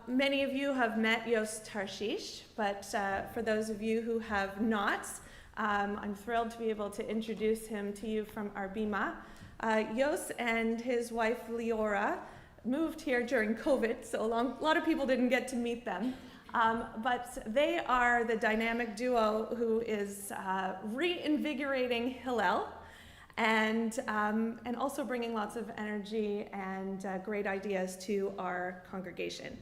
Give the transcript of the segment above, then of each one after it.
Many of you have met Tarshish, but for those of you who have not, I'm thrilled to be able to introduce him to you from our bima. Yos and his wife Leora moved here during COVID, so a lot of people didn't get to meet them. But they are the dynamic duo who is reinvigorating Hillel and also bringing lots of energy and great ideas to our congregation.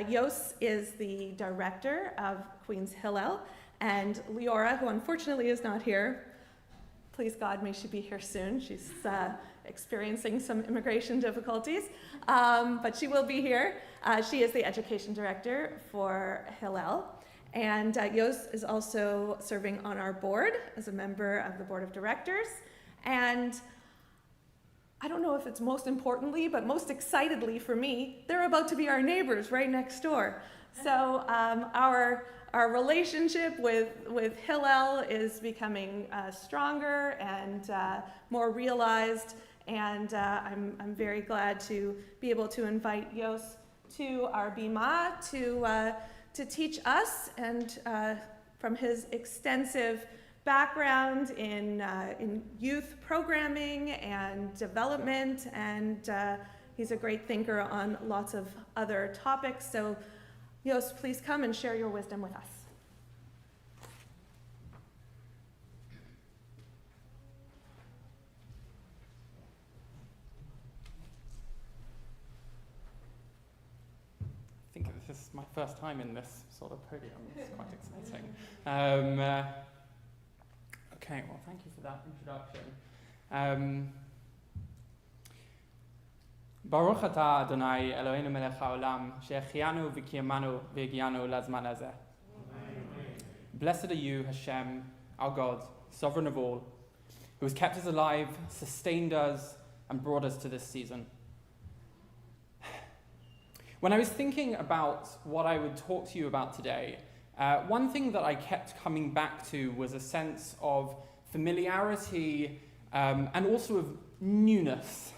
Yos is the director of Queen's Hillel, and Leora, who unfortunately is not here, please God, may she be here soon. She's experiencing some immigration difficulties, but she will be here. She is the education director for Hillel, and Yos is also serving on our board as a member of the board of directors. And I don't know if it's most importantly, but most excitedly for me, they're about to be our neighbors right next door. So our relationship with Hillel is becoming stronger and more realized, and I'm very glad to be able to invite Yos to our bima to teach us, and from his extensive background in youth programming and development, and he's a great thinker on lots of other topics. So Yos, please come and share your wisdom with us. I think this is my first time in this sort of podium. It's quite exciting. Okay, well, thank you for that introduction. Baruch atah Adonai Eloheinu melech haolam, she'echianu v'kiyamanu v'higianu lazman hazeh. Blessed are you, Hashem, our God, sovereign of all, who has kept us alive, sustained us, and brought us to this season. When I was thinking about what I would talk to you about today, one thing that I kept coming back to was a sense of familiarity and also of newness.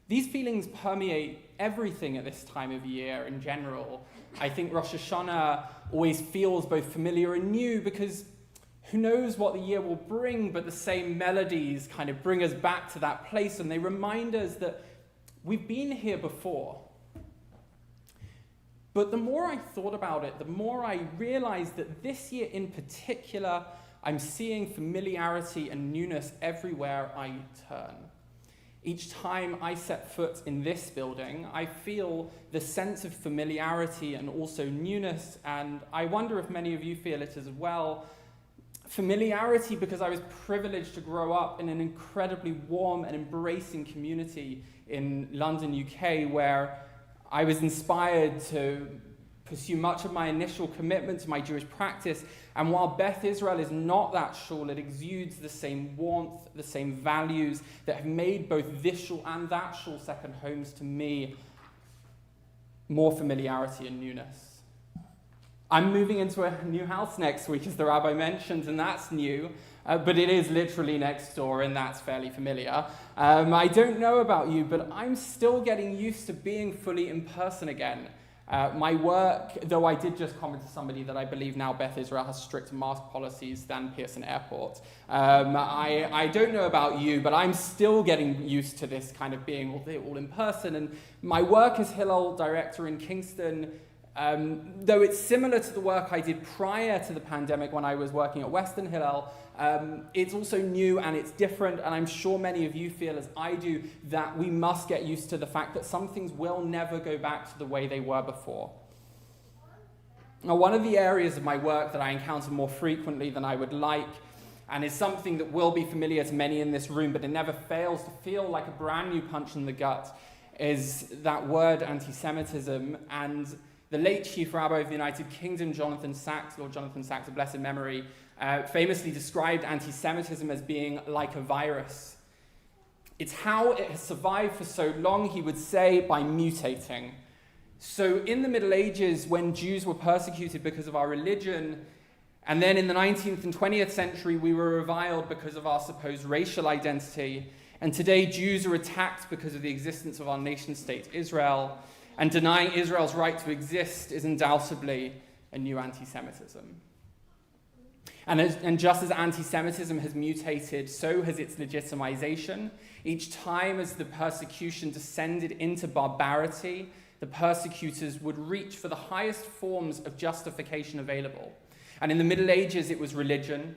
These feelings permeate everything at this time of year in general. I think Rosh Hashanah always feels both familiar and new because who knows what the year will bring, but the same melodies kind of bring us back to that place, and they remind us that we've been here before. But the more I thought about it, the more I realized that this year in particular, I'm seeing familiarity and newness everywhere I turn. Each time I set foot in this building, I feel the sense of familiarity and also newness, and I wonder if many of you feel it as well. Familiarity because I was privileged to grow up in an incredibly warm and embracing community in London, UK, where I was inspired to pursue much of my initial commitment to my Jewish practice, and while Beth Israel is not that shul, it exudes the same warmth, the same values that have made both this shul and that shul second homes to me. More familiarity and newness. I'm moving into a new house next week, as the rabbi mentioned, and that's new, but it is literally next door, and that's fairly familiar. I don't know about you, but I'm still getting used to being fully in person again. My work, though I did just comment to somebody that I believe now Beth Israel has stricter mask policies than Pearson Airport. I don't know about you, but I'm still getting used to this kind of being all in person. And my work as Hillel director in Kingston, though it's similar to the work I did prior to the pandemic when I was working at Western Hillel, it's also new and it's different, and I'm sure many of you feel as I do that we must get used to the fact that some things will never go back to the way they were before. Now, one of the areas of my work that I encounter more frequently than I would like, and is something that will be familiar to many in this room, but it never fails to feel like a brand new punch in the gut, is that word anti-Semitism. And the late Chief Rabbi of the United Kingdom, Jonathan Sacks, Lord Jonathan Sacks of blessed memory, famously described anti-Semitism as being like a virus. It's how it has survived for so long, he would say, by mutating. So in the Middle Ages, when Jews were persecuted because of our religion, and then in the 19th and 20th century, we were reviled because of our supposed racial identity, and today Jews are attacked because of the existence of our nation state, Israel. And denying Israel's right to exist is undoubtedly a new anti-Semitism. And just as anti-Semitism has mutated, so has its legitimization. Each time as the persecution descended into barbarity, the persecutors would reach for the highest forms of justification available. And in the Middle Ages, it was religion.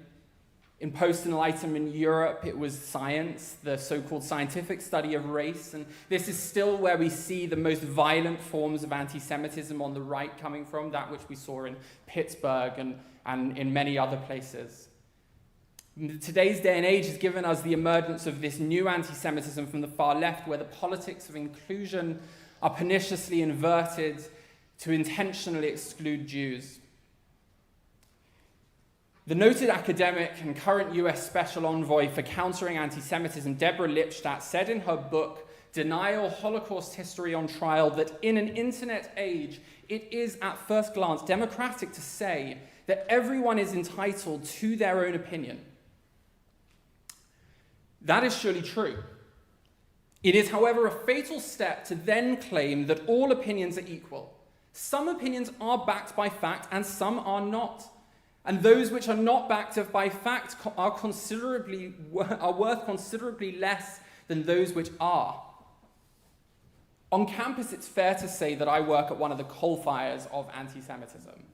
In post-Enlightenment Europe, it was science, the so-called scientific study of race. And this is still where we see the most violent forms of anti-Semitism on the right coming from, that which we saw in Pittsburgh and in many other places. Today's day and age has given us the emergence of this new anti-Semitism from the far left, where the politics of inclusion are perniciously inverted to intentionally exclude Jews. The noted academic and current US Special Envoy for Countering Anti-Semitism, Deborah Lipstadt, said in her book, Denial, Holocaust History on Trial, that in an internet age, it is at first glance democratic to say that everyone is entitled to their own opinion. That is surely true. It is, however, a fatal step to then claim that all opinions are equal. Some opinions are backed by fact and some are not. And those which are not backed by fact are worth considerably less than those which are. On campus, it's fair to say that I work at one of the coal fires of anti-Semitism.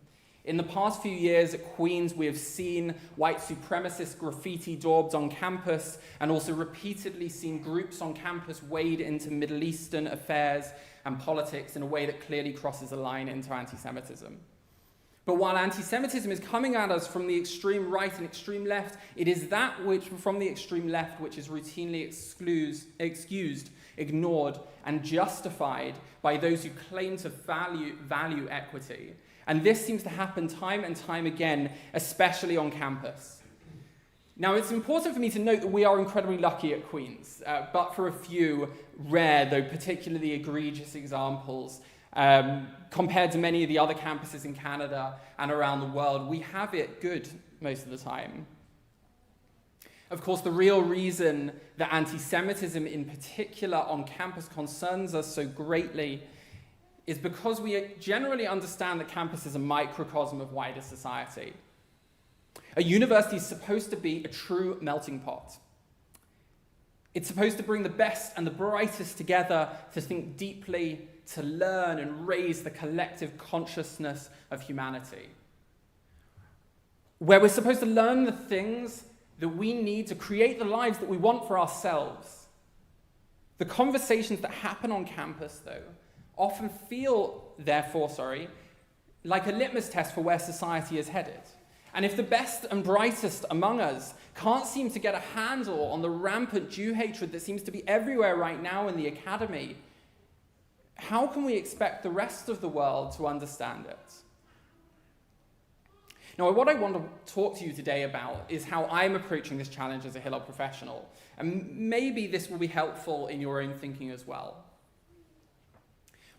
In the past few years at Queen's, we have seen white supremacist graffiti daubed on campus and also repeatedly seen groups on campus wade into Middle Eastern affairs and politics in a way that clearly crosses a line into anti-Semitism. But while anti-Semitism is coming at us from the extreme right and extreme left, it is that which from the extreme left which is routinely excused, ignored, and justified by those who claim to value equity. And this seems to happen time and time again, especially on campus. Now, it's important for me to note that we are incredibly lucky at Queen's, but for a few rare, though particularly egregious examples, compared to many of the other campuses in Canada and around the world, we have it good most of the time. Of course, the real reason that anti-Semitism in particular on campus concerns us so greatly is because we generally understand that campus is a microcosm of wider society. A university is supposed to be a true melting pot. It's supposed to bring the best and the brightest together to think deeply, to learn and raise the collective consciousness of humanity. Where we're supposed to learn the things that we need to create the lives that we want for ourselves. The conversations that happen on campus, though, often feel, therefore, like a litmus test for where society is headed. And if the best and brightest among us can't seem to get a handle on the rampant Jew hatred that seems to be everywhere right now in the academy, how can we expect the rest of the world to understand it? Now, what I want to talk to you today about is how I'm approaching this challenge as a Hillel professional. And maybe this will be helpful in your own thinking as well.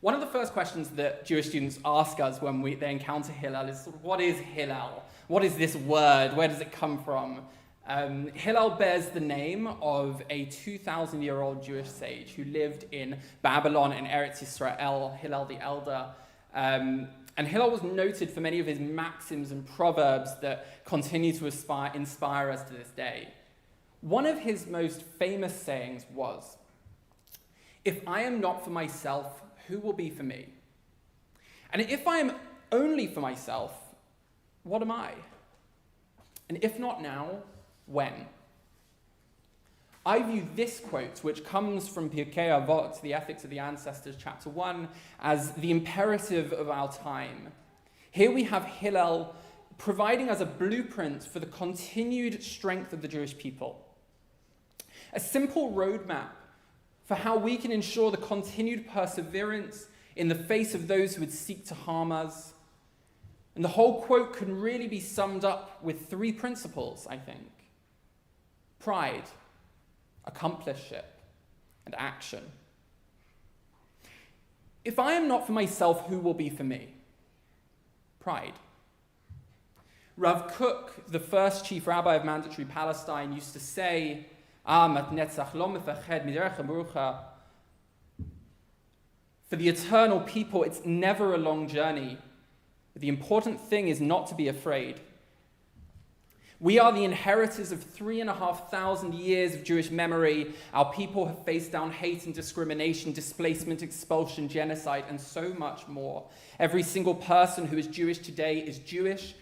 One of the first questions that Jewish students ask us when they encounter Hillel is, what is Hillel? What is this word? Where does it come from? Hillel bears the name of a 2,000-year-old Jewish sage who lived in Babylon and Eretz Yisrael, Hillel the Elder. And Hillel was noted for many of his maxims and proverbs that continue to inspire us to this day. One of his most famous sayings was, "If I am not for myself, who will be for me? And if I am only for myself, what am I? And if not now, when?" I view this quote, which comes from Pirkei Avot, the Ethics of the Ancestors, chapter 1, as the imperative of our time. Here we have Hillel providing us a blueprint for the continued strength of the Jewish people. A simple roadmap for how we can ensure the continued perseverance in the face of those who would seek to harm us. And the whole quote can really be summed up with 3 principles, I think. Pride, accompliceship, and action. If I am not for myself, who will be for me? Pride. Rav Kook, the first chief rabbi of Mandatory Palestine, used to say, For the eternal people, it's never a long journey. But the important thing is not to be afraid. We are the inheritors of 3,500 years of Jewish memory. Our people have faced down hate and discrimination, displacement, expulsion, genocide, and so much more. Every single person who is Jewish today is Jewish,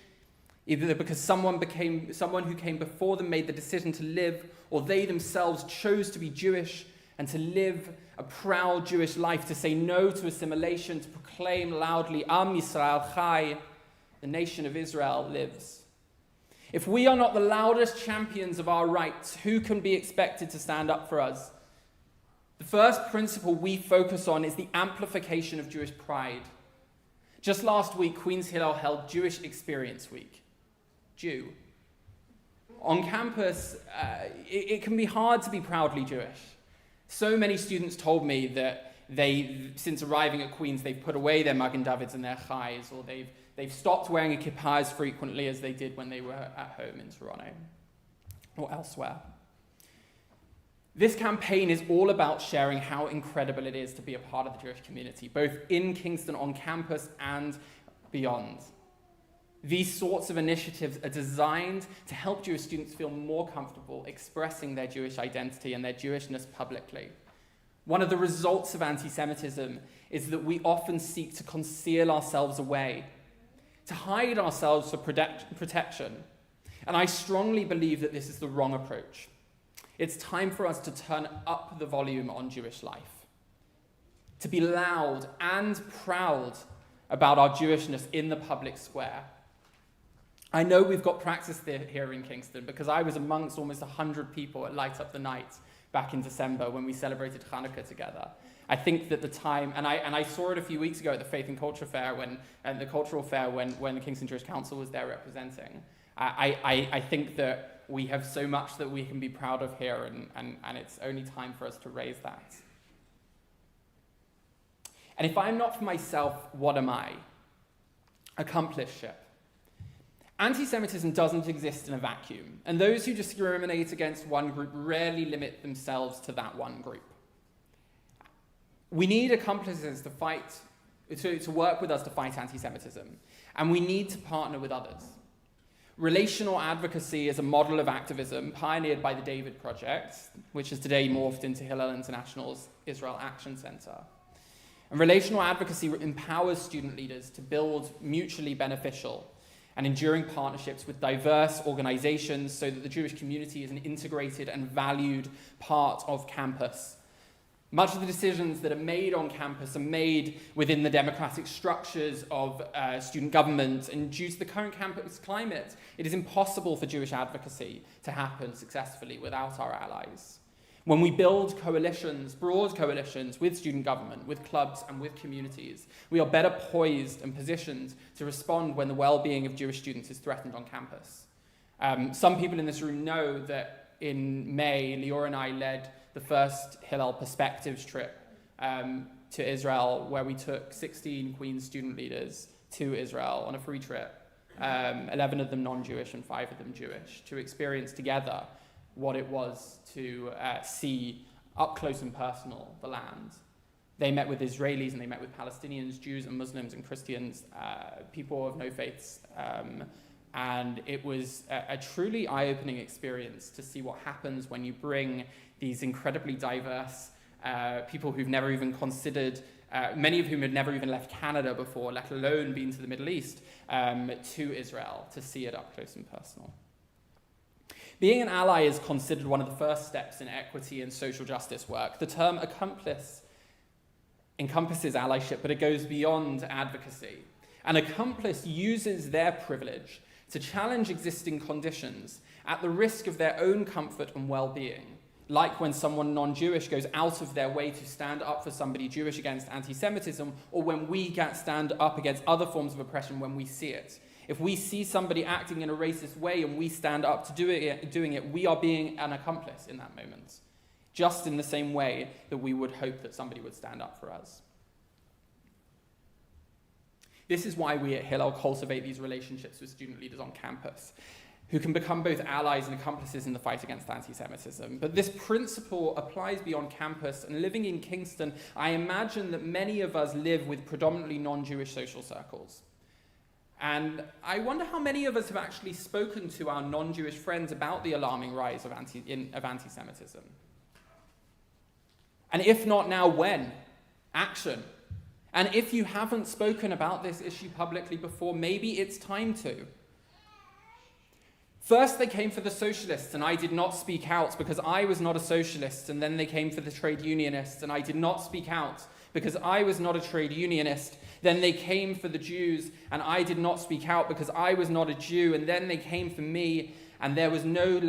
either because someone who came before them made the decision to live, or they themselves chose to be Jewish and to live a proud Jewish life, to say no to assimilation, to proclaim loudly, Am Yisrael Chai, the nation of Israel lives. If we are not the loudest champions of our rights, who can be expected to stand up for us? The first principle we focus on is the amplification of Jewish pride. Just last week, Queen's Hillel held Jewish Experience Week. Jew. On campus, it can be hard to be proudly Jewish. So many students told me that since arriving at Queen's, they've put away their Magen Davids and their chais, or they've stopped wearing a kippah as frequently as they did when they were at home in Toronto or elsewhere. This campaign is all about sharing how incredible it is to be a part of the Jewish community, both in Kingston, on campus, and beyond. These sorts of initiatives are designed to help Jewish students feel more comfortable expressing their Jewish identity and their Jewishness publicly. One of the results of anti-Semitism is that we often seek to conceal ourselves away, to hide ourselves for protection. And I strongly believe that this is the wrong approach. It's time for us to turn up the volume on Jewish life, to be loud and proud about our Jewishness in the public square. I know we've got practice here in Kingston because I was amongst almost 100 people at Light Up the Night back in December when we celebrated Hanukkah together. I think that the time, and I saw it a few weeks ago at the Faith and Culture Fair and the Cultural Fair when the Kingston Jewish Council was there representing. I think that we have so much that we can be proud of here, and it's only time for us to raise that. And if I'm not for myself, what am I? Accompliceship. Anti-Semitism doesn't exist in a vacuum, and those who discriminate against one group rarely limit themselves to that one group. We need accomplices to work with us to fight anti-Semitism, and we need to partner with others. Relational advocacy is a model of activism pioneered by the David Project, which has today morphed into Hillel International's Israel Action Center. And relational advocacy empowers student leaders to build mutually beneficial and enduring partnerships with diverse organizations so that the Jewish community is an integrated and valued part of campus. Much of the decisions that are made on campus are made within the democratic structures of student government, and due to the current campus climate, it is impossible for Jewish advocacy to happen successfully without our allies. When we build coalitions, broad coalitions with student government, with clubs and with communities, we are better poised and positioned to respond when the well-being of Jewish students is threatened on campus. Some people in this room know that in May, Lior and I led the first Hillel Perspectives trip to Israel, where we took 16 Queen's student leaders to Israel on a free trip, 11 of them non-Jewish and 5 of them Jewish, to experience together what it was to see up close and personal the land. They met with Israelis and they met with Palestinians, Jews and Muslims and Christians, people of no faiths, and it was a truly eye-opening experience to see what happens when you bring these incredibly diverse people who've never even considered, many of whom had never even left Canada before, let alone been to the Middle East, to Israel to see it up close and personal. Being an ally is considered one of the first steps in equity and social justice work. The term accomplice encompasses allyship, but it goes beyond advocacy. An accomplice uses their privilege to challenge existing conditions at the risk of their own comfort and well-being, like when someone non-Jewish goes out of their way to stand up for somebody Jewish against anti-Semitism, or when we stand up against other forms of oppression when we see it. If we see somebody acting in a racist way and we stand up to doing it, we are being an accomplice in that moment, just in the same way that we would hope that somebody would stand up for us. This is why we at Hillel cultivate these relationships with student leaders on campus, who can become both allies and accomplices in the fight against anti-Semitism. But this principle applies beyond campus, and living in Kingston, I imagine that many of us live with predominantly non-Jewish social circles. And I wonder how many of us have actually spoken to our non-Jewish friends about the alarming rise of anti-Semitism. And if not now, when? Action. And if you haven't spoken about this issue publicly before, maybe it's time to. First, they came for the socialists, and I did not speak out because I was not a socialist. And then they came for the trade unionists, and I did not speak out because I was not a trade unionist. Then they came for the Jews, and I did not speak out because I was not a Jew. And then they came for me, and there was no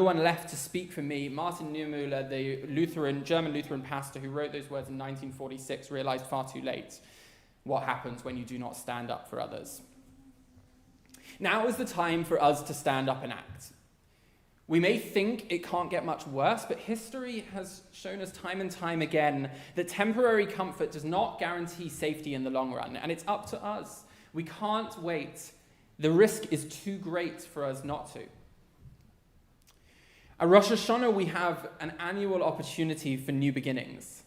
one left to speak for me. Martin Niemöller, the German Lutheran pastor who wrote those words in 1946, realized far too late what happens when you do not stand up for others. Now is the time for us to stand up and act. We may think it can't get much worse, but history has shown us time and time again that temporary comfort does not guarantee safety in the long run, and it's up to us. We can't wait. The risk is too great for us not to. At Rosh Hashanah, we have an annual opportunity for new beginnings.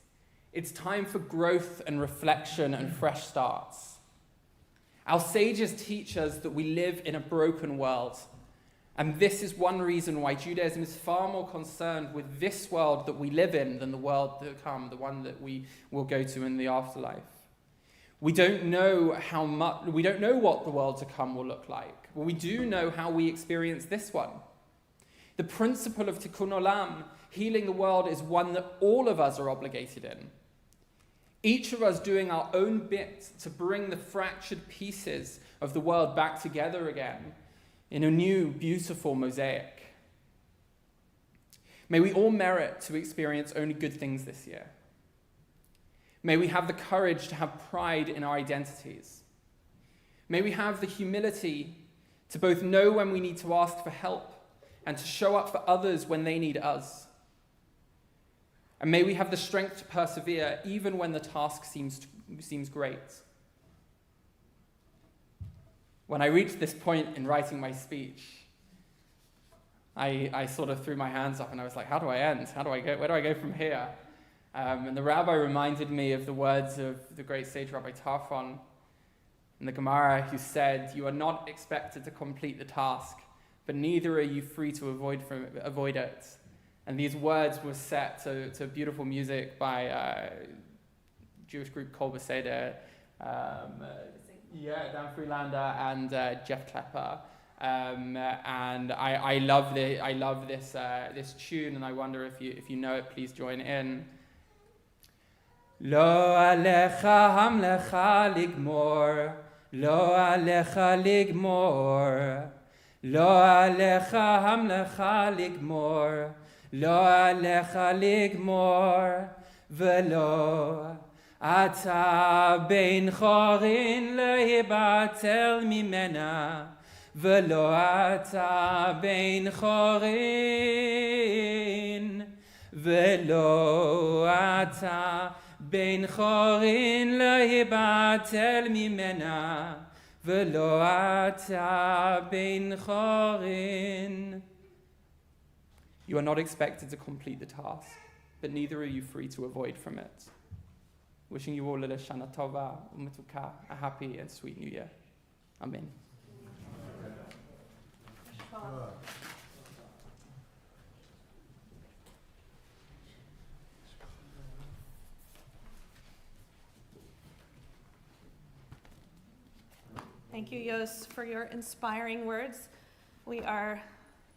It's time for growth and reflection and fresh starts. Our sages teach us that we live in a broken world, and this is one reason why Judaism is far more concerned with this world that we live in than the world to come, the one that we will go to in the afterlife. We don't know what the world to come will look like, but we do know how we experience this one. The principle of Tikkun Olam, healing the world, is one that all of us are obligated in. Each of us doing our own bit to bring the fractured pieces of the world back together again in a new, beautiful mosaic. May we all merit to experience only good things this year. May we have the courage to have pride in our identities. May we have the humility to both know when we need to ask for help and to show up for others when they need us. And may we have the strength to persevere even when the task seems great. When I reached this point in writing my speech, I sort of threw my hands up and I was like, how do I end? Where do I go from here? And the rabbi reminded me of the words of the great sage Rabbi Tarfon in the Gemara, who said, "You are not expected to complete the task, but neither are you free to avoid it." And these words were set to beautiful music by Jewish group Kol Beseder, Dan Freelander and Jeff Klepper. And I love this tune, and I wonder if you know it, please join in. Lo alecha hamlecha ligmor, lo alecha ligmor, lo alecha hamlecha ligmor, lo alecha ligmor, velo ata bein chorin lehibatel mimena, velo ata bein chorin, velo ata bein chorin lehibatel mimena, velo ata bein chorin. You are not expected to complete the task, but neither are you free to avoid from it. Wishing you all a Shana Tova, Umetuka, a happy and sweet New Year. Amen. Thank you, Yos, for your inspiring words. We are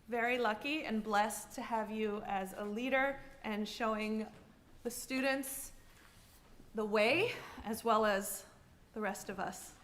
very lucky and blessed to have you as a leader and showing the students the way, as well as the rest of us.